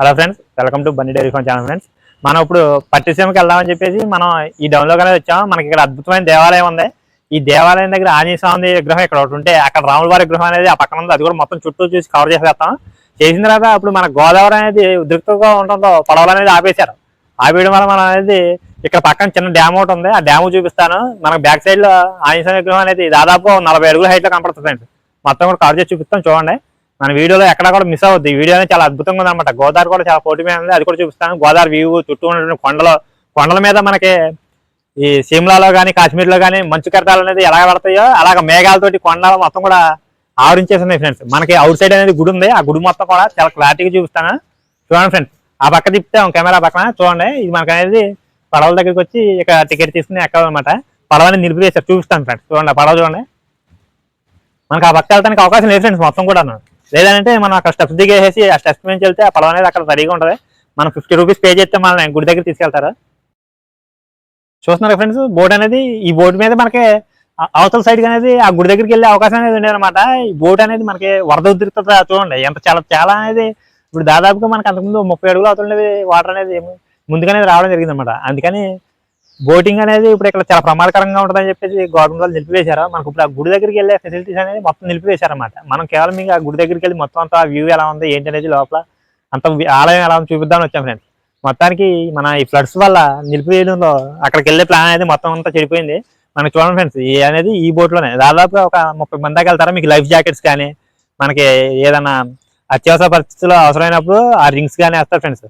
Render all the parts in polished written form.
Hello friends, welcome to Bunny dairy farm channel. Friends, మనం ఇప్పుడు పట్టిసీమకి వెళ్దామని చెప్పేసి మనం ఈ డౌన్లోకి అనేది వచ్చాము. మనకి ఇక్కడ అద్భుతమైన దేవాలయం ఉంది. ఈ దేవాలయం దగ్గర ఆంజనేయ స్వామి విగ్రహం ఇక్కడ ఒకటి ఉంటే అక్కడ రాముల వారి విగ్రహం అనేది ఆ పక్కన ఉంది. అది కూడా మొత్తం చుట్టూ చూసి కవర్ చేసేస్తాం. చేసిన తర్వాత ఇప్పుడు మన గోదావరి అనేది ఉద్రిక్తంగా ఉండడంతో పడవలు అనేది ఆపేశారు. ఆపేయడం వల్ల మనం అనేది ఇక్కడ పక్కన చిన్న డ్యామ్ ఒకటి ఉంది. ఆ డ్యామ్ చూపిస్తాను. మనకు బ్యాక్ సైడ్ లో ఆంజనేయ స్వామి విగ్రహం అనేది దాదాపు 40 అడుగుల హైట్ లో కనపడుతుంది. మొత్తం కూడా కవర్ చేసి చూపిస్తాం, చూడండి. మన వీడియోలో ఎక్కడ కూడా మిస్ అవుద్ది. ఈ వీడియో అనేది చాలా అద్భుతంగా ఉందన్నమాట. గోదావరి కూడా చాలా పోటీ మీద ఉంది, అది కూడా చూపిస్తాను. గోదావరి వ్యూ, చుట్టూ ఉన్నటువంటి కొండల మీద మనకి ఈ సిమ్లాలో కానీ కాశ్మీర్లో కానీ మంచు కెరటాలు అనేది ఎలా పడతాయో అలాగ మేఘాలతోటి కొండలు మొత్తం కూడా ఆవరించేసి ఉన్నాయి ఫ్రెండ్స్. మనకి అవుట్ సైడ్ అనేది గుడి ఉంది. ఆ గుడి మొత్తం కూడా చాలా క్లారిటీగా చూపిస్తాను, చూడండి ఫ్రెండ్స్. ఆ పక్క తిప్పితే కెమెరా పక్కన చూడండి. ఇది మనకు అనేది పడవల దగ్గరికి వచ్చి ఇక టికెట్ తీసుకుని ఎక్కాలన్నమాట. పడవ అనేది నిలిపివేశారు, చూపిస్తాను ఫ్రెండ్స్. చూడండి, పడవ చూడండి. మనకు ఆ పక్క వెళ్ళడానికి అవకాశం లేదు ఫ్రెండ్స్ మొత్తం కూడా. లేదంటే మనం అక్కడ స్టెప్స్ దిగేసి ఆ స్టెప్స్ నుంచి వెళ్తే ఆ పడవ అనేది అక్కడ రెడీగా ఉంటుంది. మనం 50 రూపీస్ పే చేస్తే మన గుడి దగ్గర తీసుకెళ్తారు. చూస్తున్నారు ఫ్రెండ్స్, బోట్ అనేది ఈ బోట్ మీద మనకి అవతల సైడ్ అనేది ఆ గుడి దగ్గరికి వెళ్ళే అవకాశం అనేది ఉండేది అనమాట. ఈ బోట్ అనేది మనకి వరద ఉద్రిక్తత చూడండి ఎంత చాలా చాలా అనేది. ఇప్పుడు దాదాపుగా మనకి అంతకుముందు 30 అడుగులు అవుతుండేది వాటర్ అనేది ముందుగానే రావడం జరిగింది అనమాట. అందుకని బోటింగ్ అనేది ఇప్పుడు ఇక్కడ చాలా ప్రమాదకరంగా ఉంటుందని చెప్పేసి గవర్నమెంట్ వాళ్ళు నిలిపివేశారు. మనకు ఇప్పుడు ఆ గుడి దగ్గరికి వెళ్ళే ఫెసిలిటీస్ అనేది మొత్తం నిలిపివేశారన్నమాట. మనం కేవలం మీకు ఆ గుడి దగ్గరికి వెళ్ళి మొత్తం అంతా వ్యూ ఎలా ఉంది ఏంటి అనేది లోపల అంత ఆలయం ఎలా ఉంది చూపిద్దామని వచ్చాం ఫ్రెండ్స్. మొత్తానికి మన ఈ ఫ్లడ్స్ వల్ల నిలిపివేయడంలో అక్కడికి వెళ్ళే ప్లాన్ అనేది మొత్తం అంతా చెడిపోయింది. మనకి చూడండి ఫ్రెండ్స్, ఈ అనేది ఈ బోట్లోనే దాదాపుగా ఒక 30 మంది దాకా వెళ్తారా. మీకు లైఫ్ జాకెట్స్ కానీ మనకి ఏదైనా అత్యవసర పరిస్థితుల్లో అవసరమైనప్పుడు ఆ రింగ్స్ కానీ వేస్తారు ఫ్రెండ్స్.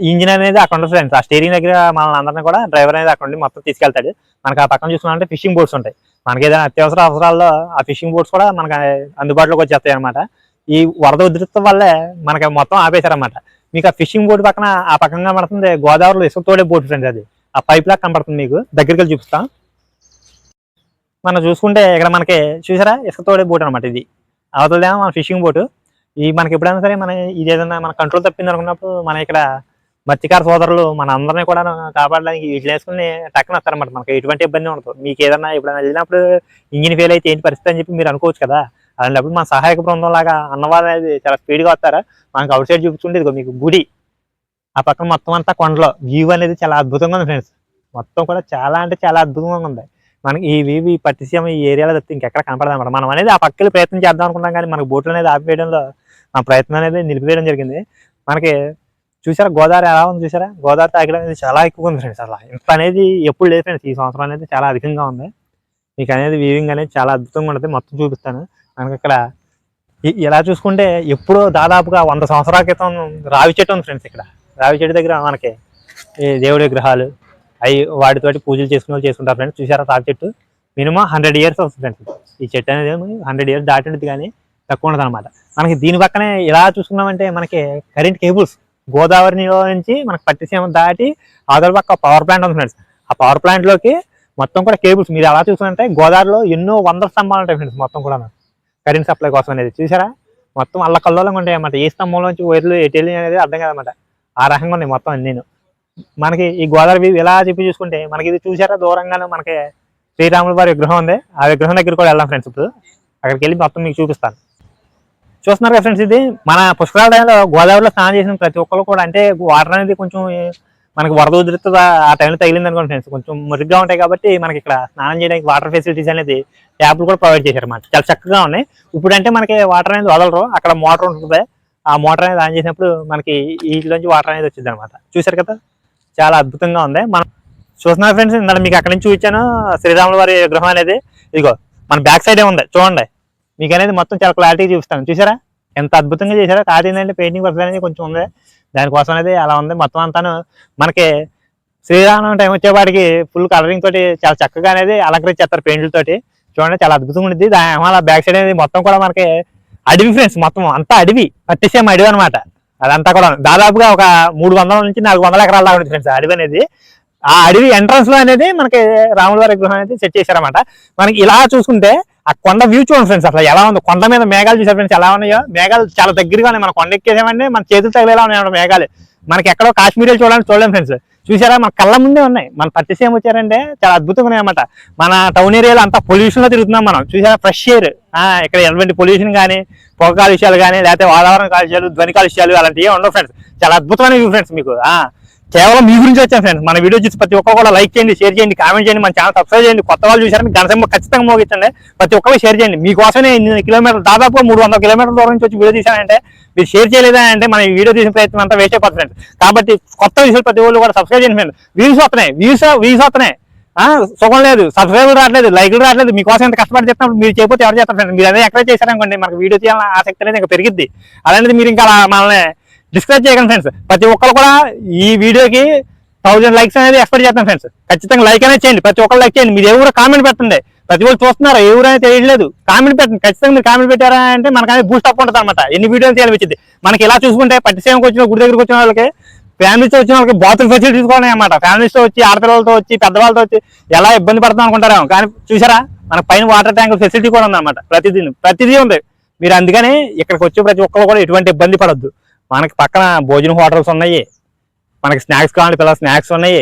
ఇంజిన్ అనేది అక్కడ ఉంటుంది ఫ్రెండ్స్. ఆ స్టీరింగ్ దగ్గర మనల్ని అందరినీ కూడా డ్రైవర్ అనేది అక్కడ ఉండి మొత్తం తీసుకెళ్తాడు. మనకి ఆ పక్కన చూసుకున్నారంటే ఫిషింగ్ బోట్స్ ఉంటాయి. మనకి ఏదైనా అత్యవసర అవసరాల్లో ఆ ఫిషింగ్ బోట్స్ కూడా మనకి అందుబాటులోకి వచ్చేస్తాయి అనమాట. ఈ వరద ఉధృతం వల్లే మనకి మొత్తం ఆపేశారన్నమాట. మీకు ఆ ఫిషింగ్ బోట్ పక్కన ఆ పక్కన కనబడుతుంది గోదావరిలో ఇసుక తోడే బోట్ ఫ్రెండ్స్. అది ఆ పైప్ లాగా కనబడుతుంది. మీకు దగ్గరికి వెళ్ళి చూపిస్తాం. మనం చూసుకుంటే ఇక్కడ మనకి చూసారా ఇసుక తోడే బోట్ అనమాట. ఇది అవతలదేమో మన ఫిషింగ్ బోట్. ఈ మనకి ఎప్పుడైనా సరే మన ఇది ఏదైనా మన కంట్రోల్ తప్పింది అనుకున్నప్పుడు మన ఇక్కడ మత్స్యకార సోదరులు మన అందరినీ కూడా కాపాడడానికి వీటిని వేసుకుని టక్కన వస్తారన్నమాట. మనకి ఎటువంటి ఇబ్బంది ఉండదు. మీకు ఏదన్నా ఎప్పుడైనా వెళ్ళినప్పుడు ఇంజిన్ ఫెయిల్ అయితే ఏంటి పరిస్థితి అని చెప్పి మీరు అనుకోవచ్చు కదా. అలాంటప్పుడు మన సహాయక బృందం లాగా అన్నవాళ్ళు అనేది చాలా స్పీడ్గా వస్తారా. మనకి అవుట్ సైడ్ చూపించుకుంటే ఇదిగో మీకు గుడి, ఆ పక్కన మొత్తం అంతా కొండలో వ్యూ అనేది చాలా అద్భుతంగా ఉంది ఫ్రెండ్స్. మొత్తం కూడా చాలా అంటే చాలా అద్భుతంగా ఉంది. మనకి ఈ వ్యూ ఈ పట్టిసీమ ఈ ఏరియాలో తప్పితే ఇంకెక్కడ కనపడదన్నమాట. మనం అనేది ఆ పక్కకి ప్రయత్నం చేద్దాం అనుకున్నాం, కానీ మనకు బోట్లు అనేది ఆపివేయడంలో ఆ ప్రయత్నం అనేది నిలిపివేయడం జరిగింది. మనకి చూసారా గోదావరి ఎలా ఉంది, చూసారా గోదావరి తాకిడి అనేది చాలా ఎక్కువ ఉంది ఫ్రెండ్స్. అలా ఇంత అనేది ఎప్పుడు లేదు ఫ్రెండ్స్. ఈ సంవత్సరం అనేది చాలా అధికంగా ఉంది. మీకు అనేది వ్యూవింగ్ అనేది చాలా అద్భుతంగా ఉంటుంది. మొత్తం చూపిస్తాను. మనకి ఇక్కడ ఎలా చూసుకుంటే ఎప్పుడో దాదాపుగా 100 సంవత్సరాల క్రితం రావి చెట్టు ఉంది ఫ్రెండ్స్. ఇక్కడ రావి చెట్టు దగ్గర మనకి ఈ దేవుడి విగ్రహాలు అవి వాటితోటి పూజలు చేసుకునే వాళ్ళు చేసుకుంటారు ఫ్రెండ్స్. చూసారా రావి చెట్టు మినిమం 100 ఇయర్స్ వస్తుంది ఫ్రెండ్స్. ఈ చెట్టు అనేది 100 ఇయర్స్ దాటి ఉంటుంది, కానీ తక్కువ ఉండదు అనమాట. మనకి దీని పక్కనే ఎలా చూసుకున్నామంటే మనకి కరెంట్ కేబుల్స్ గోదావరిలో నుంచి మనకి పట్టిసీమ దాటి ఆదర పక్క పవర్ ప్లాంట్ ఉంది ఫ్రెండ్స్. ఆ పవర్ ప్లాంట్ లోకి మొత్తం కూడా కేబుల్స్ మీరు ఎలా చూసుకుంటే గోదావరిలో ఎన్నో 100 స్తంభాలు ఉంటాయి ఫ్రెండ్స్. మొత్తం కూడా కరెంట్ సప్లై కోసం అనేది చూసారా మొత్తం అల్ల కల్లోలంగా ఉంటాయి అన్నమాట. ఏ స్తంభంలో నుంచి వైర్లు ఎటు వెళ్ళి అనేది అర్థం కాదన్నమాట. ఆ రకంగా ఉన్నాయి మొత్తం నేను. మనకి ఈ గోదావరి ఎలా చెప్పి చూసుకుంటే మనకి ఇది చూసారా దూరంగానే మనకి శ్రీరాముల వారి విగ్రహం ఉంది. ఆ విగ్రహం దగ్గర కూడా వెళ్దాం ఫ్రెండ్స్. ఇప్పుడు అక్కడికి వెళ్ళి మొత్తం మీకు చూపిస్తాను. చూస్తున్నారు కదా ఫ్రెండ్స్, ఇది మన పుష్కరాల టైంలో గోదావరిలో స్నానం చేసిన ప్రతి ఒక్కరు కూడా అంటే వాటర్ అనేది కొంచెం మనకి వరద ఉధృత ఆ టైంలో తగిలింది అనుకోండి ఫ్రెండ్స్, కొంచెం మురిగ్గా ఉంటాయి. కాబట్టి మనకి ఇక్కడ స్నానం చేయడానికి వాటర్ ఫెసిలిటీస్ అనేది ట్యాప్లు కూడా ప్రొవైడ్ చేశారు అన్నమాట. చాలా చక్కగా ఉన్నాయి. ఇప్పుడు అంటే మనకి వాటర్ అనేది వదలరు, అక్కడ మోటార్ ఉంటుంది. ఆ మోటార్ అనేది ఆన్ చేసినప్పుడు మనకి వీటిలోంచి వాటర్ అనేది వచ్చింది అనమాట. చూసారు కదా చాలా అద్భుతంగా ఉంది. మనం చూస్తున్నారు ఫ్రెండ్స్, ఇందాక మీకు అక్కడి నుంచి చూపించాను శ్రీరాముల వారి విగ్రహం అనేది. ఇదిగో మన బ్యాక్ సైడే ఉంది చూడండి. మీకు అనేది మొత్తం చాలా క్లారిటీ చూపిస్తాను. చూసారా ఎంత అద్భుతంగా చేశారో. కాదు ఏంటంటే పెయింటింగ్ వర్క్ అనేది కొంచెం ఉంది, దానికోసం అనేది అలా ఉంది. మొత్తం అంతాను మనకి శ్రీరామనవమి టైం వచ్చేవాడికి ఫుల్ కలరింగ్ తోటి చాలా చక్కగా అనేది అలంకరించేస్తారు పెయింట్లతోటి. చూడండి చాలా అద్భుతంగా ఉంటుంది. దాని బ్యాక్ సైడ్ అనేది మొత్తం కూడా మనకి అడవి ఫ్రెండ్స్. మొత్తం అంతా అడవి, పట్టిసీమ అడవి అనమాట. అదంతా కూడా దాదాపుగా ఒక 300 నుంచి 400 ఎకరాల దాకా ఉంటుంది ఫ్రెండ్స్ అడవి అనేది. ఆ అడవి ఎంట్రన్స్ లో అనేది మనకి రాముల వారి విగ్రహం అనేది సెట్ చేశారన్నమాట. మనకి ఇలా చూసుకుంటే ఆ కొండ వ్యూ చూడండి ఫ్రెండ్స్. అసలు ఎలా ఉంది, కొండ మీద మేఘాలు చూసారు ఫ్రెండ్స్ ఎలా ఉన్నాయో. మేఘాలు చాలా దగ్గరగా ఉన్నాయి. మన కొండ ఎక్కేసామంటే మన చేతులు తగిలేలా ఉన్నాయి మేఘాలు. మనకి ఎక్కడో కాశ్మీర్లో చూడలేం ఫ్రెండ్స్. చూసారా మన కళ్ళ ముందే ఉన్నాయి. మన పట్టిసీమ వచ్చారంటే చాలా అద్భుతంగా ఉన్నాయి అన్నమాట. మన టౌన్ ఏరియాలో అంతా పొల్యూషన్ లో తిరుగుతున్నాం మనం. చూసారా ఫ్రెష్ ఎయిర్, ఇక్కడ ఎటువంటి పొల్యూషన్ కానీ పొగ కాలుష్యాలు కానీ లేకపోతే వాతావరణ కాలుష్యాలు, ధ్వని కాలుష్యాలు అలాంటివి ఉండవు ఫ్రెండ్స్. చాలా అద్భుతమైన వ్యూ ఫ్రెండ్స్. మీకు కేవలం మీ గురించి వచ్చాను ఫ్రెండ్స్. మన వీడియో చూసి ప్రతి ఒక్కరు కూడా లైక్ చేయండి, షేర్ చేయండి, కామెంట్ చేయండి, మన ఛానల్ సబ్స్క్రైబ్ చేయండి. కొత్త వాళ్ళు చూసారని గంట ఖచ్చితంగా మోగించండి. ప్రతి ఒక్కరు షేర్ చేయండి. మీకోసమే ఇన్ని కిలోమీటర్లు, దాదాపు 300 కిలోమీటర్ల దూరం నుంచి వచ్చి వీడియో తీసానంటే మీరు షేర్ చేయలేదా అంటే మన వీడియో తీసిన ప్రయత్నం అంతా వేస్ట్ అయిపోతుంది ఫ్రెండ్స్. కాబట్టి కొత్త విషయాలు ప్రతి ఒళ్ళు కూడా సబ్స్క్రైబ్ చేయండి ఫ్రెండ్స్. వ్యూస్ వస్తున్నాయి, వ్యూస్ వస్తున్నాయి, సుఖం లేదు, సబ్స్క్రైబర్ రావట్లేదు, లైక్లు రావట్లేదు. మీకోసం ఎంత కష్టపడి చేస్తున్నప్పుడు మీరు చేయకపోతే ఎవరు చేస్తారు ఫ్రెండ్స్? మీరు అదే ఎక్కడ చేశారనుకోండి మనకు వీడియో చేయాలని ఆసక్తి అనేది ఇంకా పెరిగిద్ది. అలాంటిది మీరు ఇంకా మనల్ని డిస్కరేజ్ చేయకండి ఫ్రెండ్స్. ప్రతి ఒక్కరు కూడా ఈ వీడియోకి 1000 లైక్స్ అనేది ఎక్స్పెక్ట్ చేస్తాం ఫ్రెండ్స్. ఖచ్చితంగా లైక్ అనేది చేయండి, ప్రతి ఒక్కరు లైక్ చేయండి. మీరు ఎవరు కామెంట్ పెట్టండి, ప్రతి ఒక్కరు చూస్తున్నారు, ఎవరు అనేది తెలియట్లేదు, కామెంట్ పెట్టండి. ఖచ్చితంగా మీరు కామెంట్ పెట్టారా అంటే మనకు అనేది బూస్ట్ అప్ ఉంటుంది అనమాట. ఎన్ని వీడియోలు చేయాలనిపించింది మనకి. ఇలా చూసుకుంటే పట్టిసేమకి వచ్చిన గుడి దగ్గరికి వచ్చిన వాళ్ళకి, ఫ్యామిలీతో వచ్చిన వాళ్ళకి బాత్రూమ్ ఫెసిలిటీస్ కూడా అన్నమాట. ఫ్యామిలీస్తో వచ్చి, ఆడపిల్లలతో వచ్చి, పెద్దవాళ్ళతో వచ్చి ఎలా ఇబ్బంది పడతాం అనుకుంటారేమో, కానీ చూసారా మనకు పైన వాటర్ ట్యాంక్ ఫెసిలిటీ కూడా ఉందన్నమాట. ప్రతిదీ ఉంది. మీరు అందుకని ఇక్కడికి వచ్చే ప్రతి ఒక్కరు కూడా ఎటువంటి ఇబ్బంది పడద్దు. మనకి పక్కన భోజన హోటల్స్ ఉన్నాయి, మనకి స్నాక్స్ కావాలంటే పిల్లలు స్నాక్స్ ఉన్నాయి.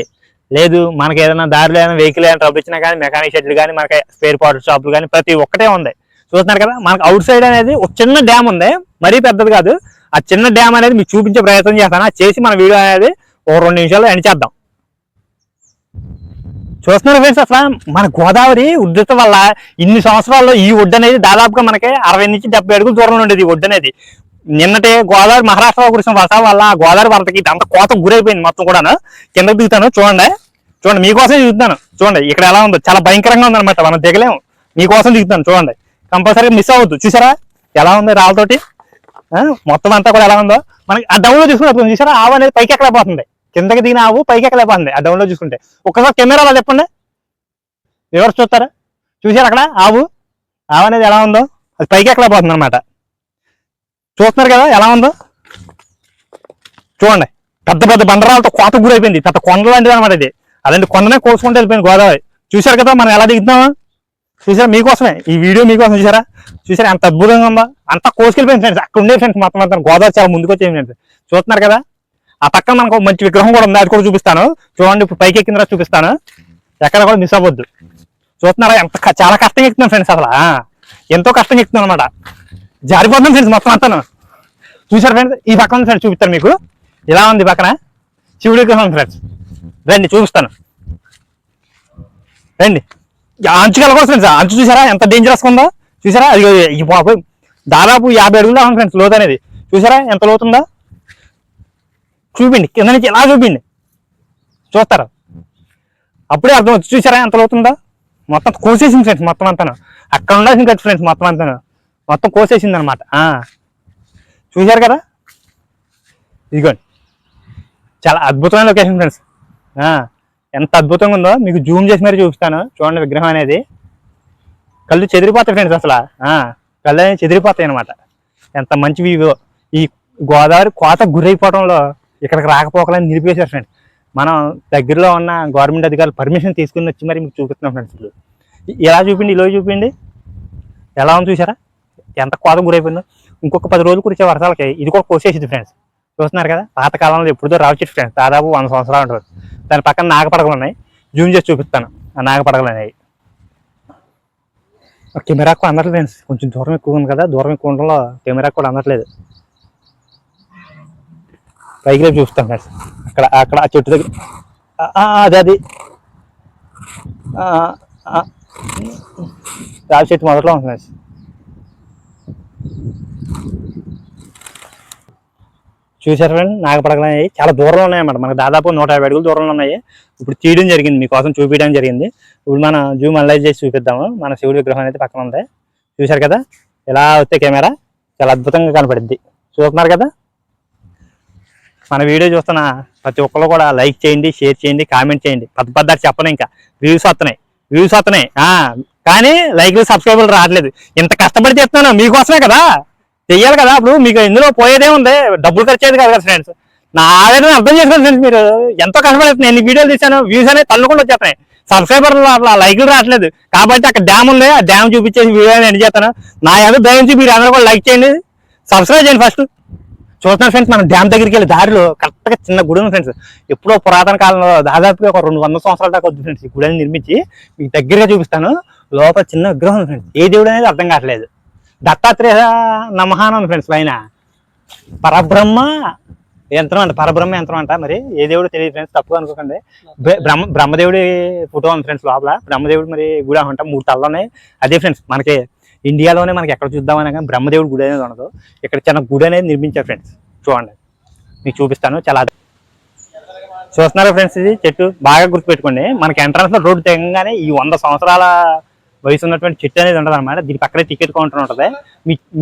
లేదు మనకి ఏదైనా దారిలో ఏదైనా వెహికల్ ఏదైనా ట్రబుల్ ఇచ్చినా కానీ మెకానిక్ షెడ్లు కానీ, మనకి స్పేర్ పార్ట్స్ షాపులు కానీ ప్రతి ఒక్కటే ఉంది. చూస్తున్నారు కదా, మనకు అవుట్ సైడ్ అనేది ఒక చిన్న డ్యామ్ ఉంది, మరీ పెద్దది కాదు. ఆ చిన్న డ్యామ్ అనేది మీకు చూపించే ప్రయత్నం చేస్తాను. చేసి మన వీడియో అనేది ఒక 2 నిమిషాల్లో ఎండ్ చేద్దాం. చూస్తున్నారు ఫ్రెండ్స్, అసలు మన గోదావరి ఉద్ధృత వల్ల ఇన్ని సంవత్సరాల్లో ఈ ఒడ్డు అనేది దాదాపుగా మనకి 60 నుంచి 70 అడుగుల దూరంలో ఉండేది ఈ ఒడ్డు అనేది. నిన్నటి గోదావరి మహారాష్ట్ర కురిసిన వర్షం వల్ల గోదావరి వరదకి అంత కోత గురైపోయింది మొత్తం కూడా. కిందకి దిగుతాను చూడండి, మీకోసం దిగుతాను చూడండి. ఇక్కడ ఎలా ఉందో చాలా భయంకరంగా ఉందన్నమాట, మనం దిగలేము. మీకోసం దిగుతాను చూడండి, కంపల్సరీగా మిస్ అవ్వద్దు. చూసారా ఎలా ఉంది రాళ్ళతోటి మొత్తం అంతా కూడా ఎలా ఉందో. మనకి ఆ డౌన్ లో చూసుకుంటే చూసారా, ఆవు అనేది పైకి ఎక్కలేకపోతుంది. కిందకి దిగిన ఆవు పైకి ఎక్కలేకపోతుంది ఆ డౌన్ లో చూసుకుంటే. ఒక్కసారి కెమెరాలో చెప్పండి, ఎవరు చూస్తారా? చూసారు అక్కడ ఆవు అనేది ఎలా ఉందో, అది పైకి ఎక్కలేకపోతుంది అనమాట. చూస్తున్నారు కదా ఎలా ఉందో చూడండి. పెద్ద పెద్ద బండరాలతో కోత గురైపోయింది, పెద్ద కొండ లాంటిది అనమాట ఇది. అలాంటి కొండనే కోసుకుంటూ వెళ్ళిపోయింది గోదావరి. చూసారు కదా మనం ఎలా దిగుతున్నామా? చూసారా, మీకోసమే ఈ వీడియో మీకోసం. చూసారా ఎంత అద్భుతంగా ఉందో, అంతా కోసుకెళ్ళిపోయింది ఫ్రెండ్స్. అక్కడ ఉండే ఫ్రెండ్స్ మొత్తం అంతా గోదావరి చాలా ముందుకు వచ్చేది ఫ్రెండ్స్. చూస్తున్నారు కదా, ఆ పక్కన మనకు మంచి విగ్రహం కూడా ఉంది, అది కూడా చూపిస్తాను చూడండి. ఇప్పుడు పైకి ఎక్కిన తర్వాత చూపిస్తాను, ఎక్కడ కూడా మిస్ అవ్వద్దు. చూస్తున్నారా ఎంత చాలా కష్టంగా ఎక్కుతున్నాను ఫ్రెండ్స్, అసలు ఎంతో కష్టంగా ఎక్కుతున్నాను అనమాట. జారిపోతున్నాను ఫ్రెండ్స్ మొత్తం అంతాను. చూసారు ఫ్రెండ్స్, ఈ పక్కన ఫ్రెండ్స్ చూపిస్తాను మీకు ఇలా ఉంది. పక్కన శివుడి విగ్రహం ఫ్రెండ్స్, రండి చూపిస్తాను రండి. అంచుకెళ్ళకూడదు ఫ్రెండ్స్, అంచు చూసారా ఎంత డేంజరస్గా ఉందో. చూసారా అది ఈ బాబు దాదాపు 50 అడుగులు ఉంది ఫ్రెండ్స్ లోతు అనేది. చూసారా ఎంత లోతుందో, చూపిండి కింద నుంచి ఎలా చూపిండి, చూస్తారు అప్పుడే అర్థం వచ్చి. చూసారా ఎంత లోతుందో, మొత్తం కోసేసింది ఫ్రెండ్స్ మొత్తం అంతాను. అక్కడ ఉండాల్సింది కదా ఫ్రెండ్స్ మొత్తం అంతాను, మొత్తం కోసేసింది అనమాట. చూశారు కదా, ఇదిగోండి చాలా అద్భుతమైన లొకేషన్ ఫ్రెండ్స్. ఎంత అద్భుతంగా ఉందో మీకు జూమ్ చేసి మరీ చూపిస్తాను చూడండి. విగ్రహం అనేది కళ్ళు చెదిరిపోతాయి ఫ్రెండ్స్, అసలు కళ్ళు అనేది చెదిరిపోతాయి అనమాట. ఎంత మంచి వ్యూ. ఈ గోదావరి కోత గురైపోవడంలో ఇక్కడికి రాకపోకలని నిలిపేశారు ఫ్రెండ్స్. మనం దగ్గరలో ఉన్న గవర్నమెంట్ అధికారులు పర్మిషన్ తీసుకుని వచ్చి మరి మీకు చూపిస్తున్నాం ఫ్రెండ్స్. ఇలా చూపిండి, ఇలా చూపిండి ఎలా ఉంది. చూసారా ఎంత కోత గురైపోయిందో. ఇంకొక 10 రోజులు కురిసే వర్షాలకి ఇది కూడా కోసేసింది ఫ్రెండ్స్. చూస్తున్నారు కదా, పాతకాలంలో ఎప్పుడుదో రావి చెట్టు ఫ్రెండ్స్, దాదాపు 100 సంవత్సరాలు ఉంటుంది. దాని పక్కన నాగపడగలు ఉన్నాయి, జూమ్ చేసి చూపిస్తాను ఆ నాగపడగలు అనేవి. కెమెరాకు అందట్లేదు ఫ్రెండ్స్, కొంచెం దూరం ఎక్కువ ఉంది కదా, దూరం ఎక్కువ ఉండడంలో కెమెరాకు కూడా అందట్లేదు. పైకి రేపు చూపిస్తాను ఫ్రెండ్స్. అక్కడ ఆ చెట్టు దగ్గర అది రావి చెట్టు మొదట్లో ఉంది ఫ్రెండ్స్. చూసారు ఫ్రెండ్, నాగపడగలు అనేవి చాలా దూరంలో ఉన్నాయన్నమాట. మనకు దాదాపు 150 అడుగులు దూరంలో ఉన్నాయి. ఇప్పుడు తీయడం జరిగింది, మీకోసం చూపించడం జరిగింది. ఇప్పుడు మనం జూమ్ అనలైజ్ చేసి చూపిద్దాము. మన శివుడి విగ్రహం అనేది పక్కన ఉంది. చూశారు కదా, ఎలా వస్తే కెమెరా చాలా అద్భుతంగా కనపడుద్ది. చూస్తున్నారు కదా, మన వీడియో చూస్తున్న ప్రతి ఒక్కరు కూడా లైక్ చేయండి, షేర్ చేయండి, కామెంట్ చేయండి. పద్ధతి చెప్పను, ఇంకా వ్యూస్ వస్తున్నాయి కానీ లైక్లు సబ్స్క్రైబర్లు రావట్లేదు. ఇంత కష్టపడి చేస్తున్నాను మీకోసమే కదా, చెయ్యాలి కదా. అప్పుడు మీకు ఇందులో పోయేదే ఉంది, డబ్బులు ఖర్చు అయ్యేది కాదు కదా ఫ్రెండ్స్. నా ఆవేదన అర్థం చేసుకోండి ఫ్రెండ్స్. మీరు ఎంతో కష్టపడుతుంది, ఎన్ని వీడియోలు తీసాను, వ్యూస్ అనేది తల్లుకుండా వచ్చేస్తున్నాయి, సబ్స్క్రైబర్లు అట్లా లైక్లు రావట్లేదు. కాబట్టి అక్కడ డ్యామ్ ఉంది, ఆ డ్యామ్ చూపించేసి వీడియో ఎండ్ చేస్తాను. నా ఏదో దయించి మీరు అందరూ కూడా లైక్ చేయండి, సబ్స్క్రైబ్ చేయండి ఫస్ట్. చూస్తున్నారు ఫ్రెండ్స్, మనం డ్యామ్ దగ్గరికి వెళ్ళి దారిలో కరెక్ట్గా చిన్న గుడి ఉంది ఫ్రెండ్స్. ఎప్పుడో పురాతన కాలంలో దాదాపుగా ఒక 200 సంవత్సరాల దాకా వద్దు ఫ్రెండ్స్. ఈ గుడిని నిర్మించి మీకు దగ్గరగా చూపిస్తాను. లోపల చిన్న విగ్రహం ఉంది ఫ్రెండ్స్, ఏ దేవుడు అనేది అర్థం కావట్లేదు. దత్తాత్రేయ నమః అని ఉంది ఫ్రెండ్స్ పైన. పరబ్రహ్మ యంత్రం అంట, పరబ్రహ్మ యంత్రం అంట. మరి ఏ దేవుడు తెలియదు ఫ్రెండ్స్, తప్పుగా అనుకోకండి. బ్రహ్మదేవుడి ఫోటో ఉంది ఫ్రెండ్స్ లోపల. బ్రహ్మదేవుడు మరి గుడి అంట, 3 తలలు ఉన్నాయి. అదే ఫ్రెండ్స్ మనకి ఇండియాలోనే మనకి ఎక్కడ చూద్దామని కానీ బ్రహ్మదేవుడి గుడి అనేది ఉండదు. ఇక్కడ చిన్న గుడి అనేది నిర్మించారు ఫ్రెండ్స్. చూడండి, మీకు చూపిస్తాను. చాలా చూస్తున్నారా ఫ్రెండ్స్, ఇది చెట్టు బాగా గుర్తుపెట్టుకోండి. మనకి ఎంట్రన్స్ లో రోడ్డు తెగంగానే ఈ 100 సంవత్సరాల వయసు ఉన్నటువంటి చెట్టు అనేది ఉంటుంది అనమాట. దీని పక్కనే టికెట్ కౌంటర్ ఉంటుంది.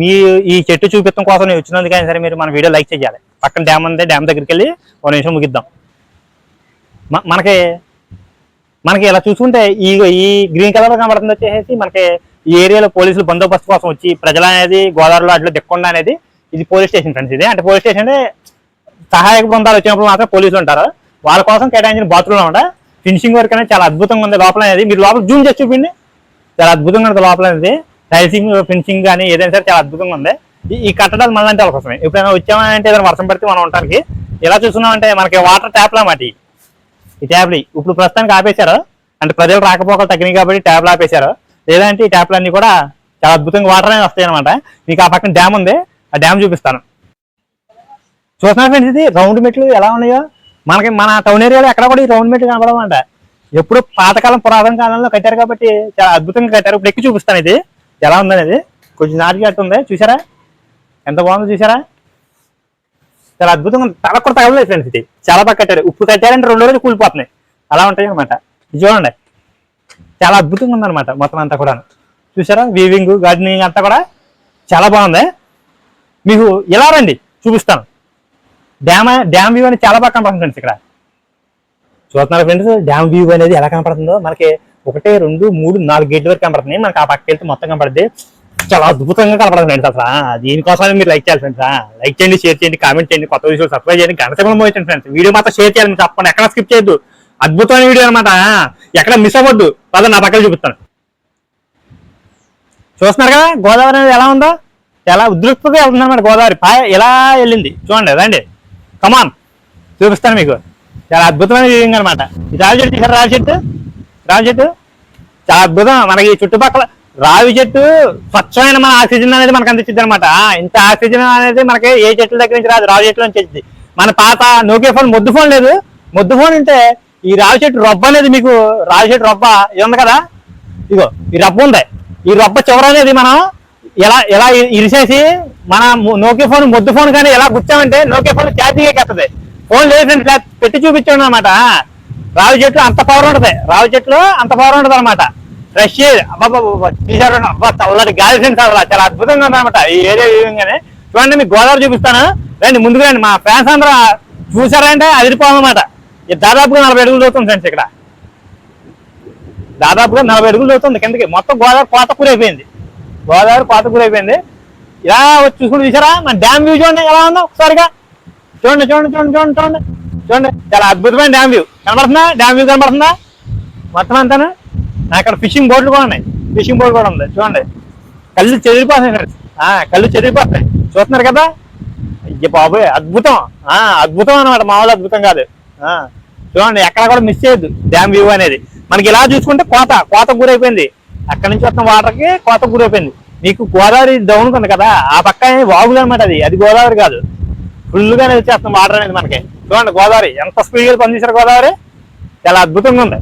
మీ ఈ చెట్టు చూపించడం కోసం నేను వచ్చినందుకు కానీ సరే మీరు మన వీడియో లైక్ చేయాలి. పక్కన డ్యామ్ ఉంది, డ్యామ్ దగ్గరికి వెళ్ళి 1 నిమిషం ముగిద్దాం. మనకి ఇలా చూసుకుంటే ఈ గ్రీన్ కలర్ కనబడుతుంది వచ్చేసి మనకి ఈ ఏరియాలో పోలీసులు బందోబస్తు కోసం వచ్చి ప్రజలు అనేది గోదావరిలో అట్లా దిక్కుండా అనేది ఇది పోలీస్ స్టేషన్ ఫ్రెండ్స్. ఇది అంటే పోలీస్ స్టేషన్ సహాయక బృందాలు వచ్చినప్పుడు మాత్రం పోలీసులు ఉంటారు. వాళ్ళ కోసం కేటాయించిన బాత్రూమ్ లో ఉండే ఫినిషింగ్ వర్క్ అనేది చాలా అద్భుతంగా ఉంది. లోపల అనేది మీరు లోపల జూమ్ చేసి చూపిండి, చాలా అద్భుతంగా ఉంది లోపల అనేది. టైల్సింగ్ ఫినిషింగ్ కానీ ఏదైనా సరే చాలా అద్భుతంగా ఉంది. ఈ కట్టడాలు మళ్ళీ వాళ్ళ కోసమే. ఎప్పుడైనా వచ్చామంటే ఏదైనా వర్షం పడితే మనం ఉండడానికి ఎలా చూస్తున్నామంటే మనకి వాటర్ ట్యాప్లా మాట ఈ ట్యాప్లు ఇప్పుడు ప్రస్తుతానికి ఆపేశారు. అంటే ప్రజలు రాకపోకలు తగ్గినాయి కాబట్టి ట్యాప్లు ఆపేశారు. లేదంటే ఈ ట్యాప్లు అన్ని కూడా చాలా అద్భుతంగా వాటర్ అనేది వస్తాయి అనమాట. మీకు ఆ పక్కన డ్యామ్ ఉంది, ఆ డ్యామ్ చూపిస్తాను. చూస్తున్నా ఫ్రెండ్స్, ఇది రౌండ్ మెట్లు ఎలా ఉన్నాయో మనకి మన టౌన్ ఏరియాలో ఎక్కడ కూడా ఈ రౌండ్ మెట్లు కనపడమంట. ఎప్పుడు పాతకాలం పురాతన కాలంలో కట్టారు కాబట్టి చాలా అద్భుతంగా కట్టారు. ఇప్పుడు ఎక్కి చూపిస్తాను ఇది ఎలా ఉందనేది. కొంచెం నాటికి ఉంది, చూసారా ఎంత బాగుందో చూసారా. చాలా అద్భుతంగా తల కూడా తగలలేదు ఫ్రెండ్స్. ఇది చాలా బాగా కట్టారు. ఇప్పుడు కట్టారంటే 2 రోజులు కూలిపోతున్నాయి, అలా ఉంటాయి అనమాట. ఇది చూడండి, చాలా అద్భుతంగా ఉందన్నమాట మొత్తం అంతా కూడా. చూసారా వీవింగ్ గార్డెనింగ్ అంతా కూడా చాలా బాగుంది. మీకు ఎలా రండి చూపిస్తాను. డ్యామ్ వ్యూ అనేది చాలా బాగా కనపడుతుంది ఫ్రెండ్స్. ఇక్కడ చూస్తున్నారు ఫ్రెండ్స్, డ్యామ్ వ్యూ అనేది ఎలా కనపడుతుందో. మనకి 1, 2, 3, 4 గేట్ల వరకు కనపడుతుంది. మనకి ఆ పక్కకి వెళ్తే మొత్తం కనపడుతుంది. చాలా అద్భుతంగా కనపడుతుంది ఫ్రెండ్స్. అసలు దీనికోసమే మీరు లైక్ చేయాలి ఫ్రెండ్స్. లైక్ చేయండి, షేర్ చేయండి, కామెంట్ చేయండి, కొత్త వీడియో సబ్స్క్రైబ్ చేయండి, గంట సింబల్ మోగించండి ఫ్రెండ్స్. వీడియో మాత్రం షేర్ చేయాలి తప్పకుండా, ఎక్కడ స్కిప్ చేయొద్దు. అద్భుతమైన వీడియో అనమాట, ఎక్కడ మిస్ అవ్వద్దు. పద నా పక్కన చూపిస్తాను. చూస్తున్నారు కదా గోదావరి అనేది ఎలా ఉందో, చాలా ఉద్రిక్తగా వెళ్తుంది అనమాట. గోదావరి ఎలా వెళ్ళింది చూడండి. రండి కమాన్ చూపిస్తాను మీకు. చాలా అద్భుతమైన వ్యూయింగ్ అనమాట. ఈ రావి చెట్టు చూసారు, రావి చెట్టు చాలా అద్భుతం. మనకి చుట్టుపక్కల రావి చెట్టు స్వచ్ఛమైన మన ఆక్సిజన్ అనేది మనకు అందించింది అనమాట. ఇంత ఆక్సిజన్ అనేది మనకి ఏ చెట్ల దగ్గర నుంచి రాదు, రావి చెట్ల నుంచి వచ్చింది. మన పాత నోకియా ఫోన్ మొద్దు ఫోన్ లేదు, మొద్దు ఫోన్ ఉంటే ఈ రావి చెట్టు రొబ్బ అనేది మీకు రావి చెట్టు రొబ్బ ఇది ఉంది కదా, ఇగో ఈ రబ్బ ఉంది. ఈ రొబ్బ చివర అనేది మనం ఎలా ఇరిసేసి మన నోకియా ఫోన్ మొద్దు ఫోన్ కానీ ఎలా గుచ్చామంటే నోకియా ఫోన్ ఛార్జింగ్ ఎక్కతుంది. ఫోన్ లేదు పెట్టి చూపించాడు అనమాట. రావి చెట్లు అంత పవర్ ఉంటుంది, రావి చెట్లు అంత పవర్ ఉంటుంది అనమాట. ఫ్రెష్ అబ్బా తీసారు, అబ్బా చల్లటి గాలి ఫ్రెండ్స్. అసలు చాలా అద్భుతంగా ఉందన్నమాట ఈ ఏరియా వ్యూగానే. చూడండి మీకు గోదావరి చూపిస్తాను, రండి ముందుకు రండి. మా ఫ్యాన్స్ అందరూ చూసారంటే అదిరిపోవాలన్నమాట. దాదాపుగా 40 అడుగులు అవుతుంది ఫ్రెండ్స్. ఇక్కడ దాదాపుగా 40 అడుగులు అవుతుంది కిందకి. మొత్తం గోదావరి కోతకూర అయిపోయింది, గోదావరి కోతకూర అయిపోయింది. ఇలా వచ్చి చూసుకుంటూ చూసారా మన డ్యామ్ వ్యూ చూడండి ఎలా ఉందో ఒకసారిగా. చూడండి చూడండి చూడండి చూడండి చూడండి చూడండి, చాలా అద్భుతమైన డ్యామ్ వ్యూ కనబడుతుందా. డ్యామ్ వ్యూ కనబడుతుందా మొత్తం అంతాను. అక్కడ ఫిషింగ్ బోట్లు కూడా ఉన్నాయి, ఫిషింగ్ బోట్ కూడా ఉంది. చూడండి కళ్ళు చెదిరిపోతాయి ఫ్రెండ్స్, కళ్ళు చెదిరిపోతాయి. చూస్తున్నారు కదా, అయ్య బాబోయ్ అద్భుతం, అద్భుతం అనమాట, మామూలు అద్భుతం కాదు. చూడండి ఎక్కడ కూడా మిస్ చేయొద్దు డ్యామ్ వ్యూ అనేది. మనకి ఇలా చూసుకుంటే కోత గురైపోయింది. అక్కడ నుంచి వస్తున్న వాటర్కి కోత గురైపోయింది. మీకు గోదావరి డౌన్ ఉంది కదా, ఆ పక్క వాగులు అనమాట. అది గోదావరి కాదు, ఫుల్గానే వచ్చేస్తుంది వాటర్ అనేది మనకి. చూడండి గోదావరి ఎంత స్పీడ్గా పనిచేశారు. గోదావరి చాలా అద్భుతంగా ఉంది.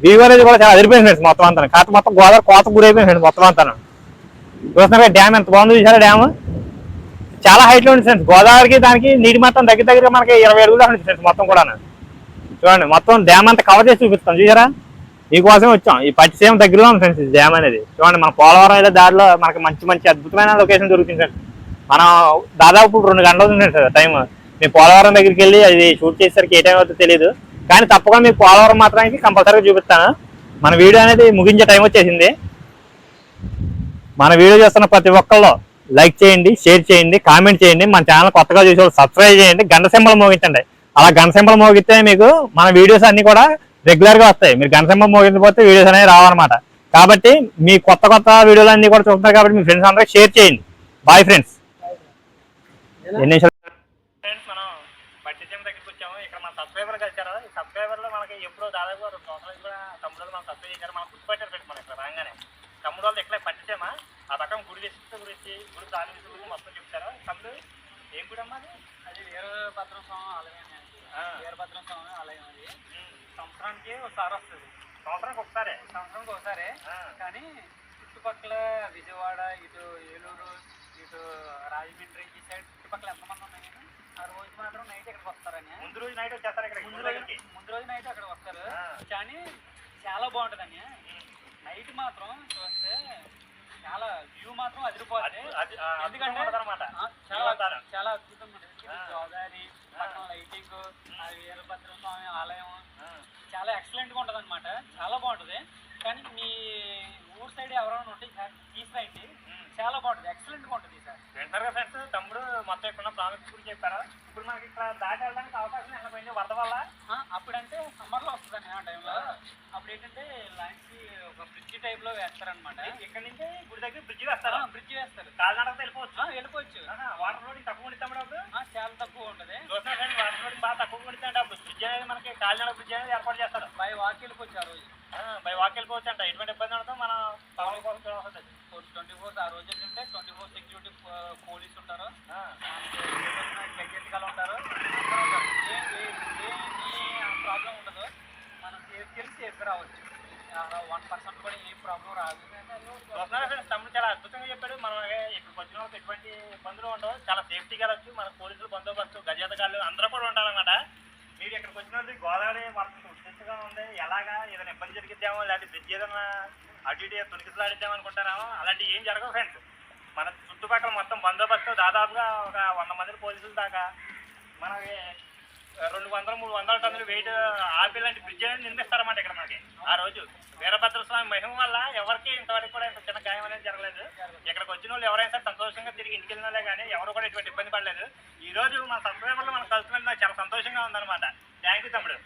వ్యూ అనేది కూడా చాలా అదిరిపోయింది ఫ్రెండ్స్ మొత్తం అంతా. కాకపోతే మొత్తం గోదావరి కోత గురైపోయింది ఫ్రెండ్స్ మొత్తం అంతా. చూస్తున్నారు డ్యామ్ ఎంత బాగుందో చూసారా. డ్యామ్ చాలా హైట్ లో ఉంది ఫ్రెండ్స్. గోదావరికి దానికి నీటి మొత్తం దగ్గర మనకి 20 అడుగులు ఉంది ఫ్రెండ్స్ మొత్తం కూడా. చూడండి మొత్తం డ్యామ్ అంతా కవర్ చేసి చూపిస్తాం చూసారా. మీకోసం వచ్చాం. ఈ పట్టిసీమ దగ్గరలో ఉంది ఫ్రెండ్స్ డ్యామ్ అనేది. చూడండి మన పోలవరం అయితే దారిలో మనకి మంచి అద్భుతమైన లొకేషన్ దొరుకుతుంది ఫ్రెండ్స్. మనం దాదాపు 2 గంటలు అవుతుంది ఫ్రెండ్స్ టైం. మేము పోలవరం దగ్గరికి వెళ్ళి అది షూట్ చేసేసరికి ఏ టైం అవుతుందో తెలియదు, కానీ తప్పకుండా మీకు పోలవరం మాత్రానికి కంపల్సరీగా చూపిస్తాను. మన వీడియో అనేది ముగించే టైం వచ్చేసింది. మన వీడియో చేస్తున్న ప్రతి ఒక్కళ్ళు లైక్ చేయండి, షేర్ చేయండి, కామెంట్ చేయండి. మన ఛానల్ కొత్తగా చూసే వాళ్ళు సబ్స్క్రైబ్ చేయండి, గంట సింబల్ మోగించండి. అలా గంట సింబల్ మోగితే మీకు మన వీడియోస్ అన్ని కూడా రెగ్యులర్ గా వస్తాయి. మీరు గంట సింబల్ మోగించకపోతే వీడియోస్ అనేవి రావన్నమాట. కాబట్టి మీ కొత్త వీడియోలు అన్ని కూడా చూస్తున్నారు కాబట్టి మీ ఫ్రెండ్స్ అందరికి షేర్ చేయండి. Bye friends. ఫ్రెండ్స్ మనం పట్టిసీమ దగ్గరికి వచ్చాము. ఇక్కడ మన సబ్స్క్రైబర్ కలిసారు. ఈ సబ్స్క్రైబర్ లో మనకి ఎప్పుడో దాదాపు 2 సంవత్సరాలు కూడా తమ్ముడు మనం సబ్స్క్రైబ్ చేశారు. మనం గుర్తుపట్టారు ఫ్రెండ్స్. మనం ఇక్కడ రాగానే తమ్ముడు వాళ్ళు ఎక్కడ పట్టిసీమ ఆ పక్కన గుడి గుడి విశిష్టత గురించి గుడి ప్రాముఖ్యత గురించి మొత్తం చెప్తారా తమ్ముడు? ఏం గుడి అమ్మా అది? అది వీరభద్రం స్వామి ఆలయం అండి. వీరభద్రం స్వామి ఆలయం అది సంవత్సరానికి ఒకసారి వస్తుంది. సంవత్సరానికి ఒకసారి? సంవత్సరానికి ఒకసారి. కానీ చుట్టుపక్కల విజయవాడ, ఇటు ఏలూరు, ఇటు రాజమండ్రి ఈ సైడ్ చుట్టుపక్కల ఎంతమంది ఉన్నాయి కానీ ఆ రోజు మాత్రం నైట్ ఇక్కడికి వస్తారని. ముందు రోజు నైట్ వచ్చేస్తారు ఇక్కడ? ముందు రోజు నైట్ అక్కడికి వస్తారు. కానీ చాలా బాగుంటుందని. నైట్ మాత్రం చూస్తే చాలా వ్యూ మాత్రం అదిరిపోతుంది. ఎందుకంటే చాలా అద్భుతంగా ఉంటుంది. గోదావరి పక్కన లైటింగ్, వీరభద్ర స్వామి ఆలయం చాలా ఎక్సలెంట్ గా ఉంటది అనమాట. చాలా బాగుంటది. కానీ మీ ఊరు సైడ్ ఎవరైనా ఉంటే తీసుకురండి, చాలా బాగుంటుంది, ఎక్సలెంట్ గా ఉంటుంది సార్. వింటారు కదా ఫ్రెండ్స్, తమ్ముడు మొత్తం ఇక్కడ ప్రాముఖ్యత గురించి చెప్పారా? ఇప్పుడు మనకి ఇక్కడ దాటి వెళ్ళడానికి అవకాశం ఎలా పోయింది వరద వల్ల? అప్పుడంటే సమ్మర్ లో వస్తుందండి ఆ టైంలో. అప్పుడు ఏంటంటే లాంటి ఒక బ్రిడ్జి టైప్ లో వేస్తారనమాట. ఇక్కడ నుంచి గుడి దగ్గర బ్రిడ్జి వేస్తారు? బ్రిడ్జి వేస్తారు. కాలినడకతో వెళ్ళిపోవచ్చు? వెళ్ళిపోవచ్చు. వాటర్ లోడింగ్ తక్కువ ఉండి తమ్ముడు? చాలా తక్కువ ఉంటుంది. చూసినా కానీ వాటర్ లోడింగ్ బాగా తక్కువ ఉండి అంటే బ్రిడ్జ్ అనేది మనకి కాలినడక బ్రిడ్జ్ అనేది ఏర్పాటు చేస్తారు. బై వాక్ వెళ్ళిపోవచ్చు ఆ రోజు. బై వాక్ వెళ్ళిపోవచ్చు అంట. ఎటువంటి ఇబ్బంది ఉండదు. మన పవన్ కోసం 24 ఆ రోజు ఏంటంటే 24 సెక్యూరిటీ పోలీసు ఉంటారు, గెజెట్గా ఉంటారు, ప్రాబ్లం ఉండదు. మనం తెలిసి ఎక్కడ రావచ్చు. 1% కూడా ఏం ప్రాబ్లం రాదు. తమ్ముడు చాలా అద్భుతంగా చెప్పాడు. మనం ఇక్కడికి వచ్చిన వాళ్ళకి ఎటువంటి ఇబ్బందులు ఉండవు. చాలా సేఫ్టీగా వెళ్ళచ్చు. మన పోలీసులు బందోబస్తు గజాతగాళ్ళు అందరూ కూడా ఉంటారన్నమాట. మీరు ఇక్కడికి వచ్చిన వాళ్ళకి గోదావరి మనకు ఉద్దేశంగా ఉంది. ఎలాగా ఏదైనా ఇబ్బంది జరిగిద్దామో, లేకపోతే బ్రిడ్జ్ ఏదైనా అటు ఇటు తొలికిసలాడిద్దాం అనుకుంటారామో, అలాంటివి ఏం జరగవు ఫ్రెండ్స్. మన చుట్టుపక్కల మొత్తం బందోబస్తు దాదాపుగా ఒక 100 మంది పోలీసుల దాకా మనకి 200-300 టన్నులు వెయిట్ ఆపి లాంటి బ్రిడ్జ్ అనేది నిర్మిస్తారన్నమాట ఇక్కడ మనకి. ఆ రోజు వీరభద్ర స్వామి మహిమ వల్ల ఎవరికి ఇంతవరకు కూడా ఇంత చిన్న గాయం అనేది జరగలేదు. ఇక్కడికి వచ్చిన వాళ్ళు ఎవరైనా సరే సంతోషంగా తిరిగి ఇంటికి వెళ్ళినలే కానీ ఎవరు కూడా ఎటువంటి ఇబ్బంది పడలేదు. ఈ రోజు మన సబ్స్క్రైబర్లు మనం కలుసుకున్నది నాకు చాలా సంతోషంగా ఉందన్నమాట. థ్యాంక్ యూ తమ్ముడు.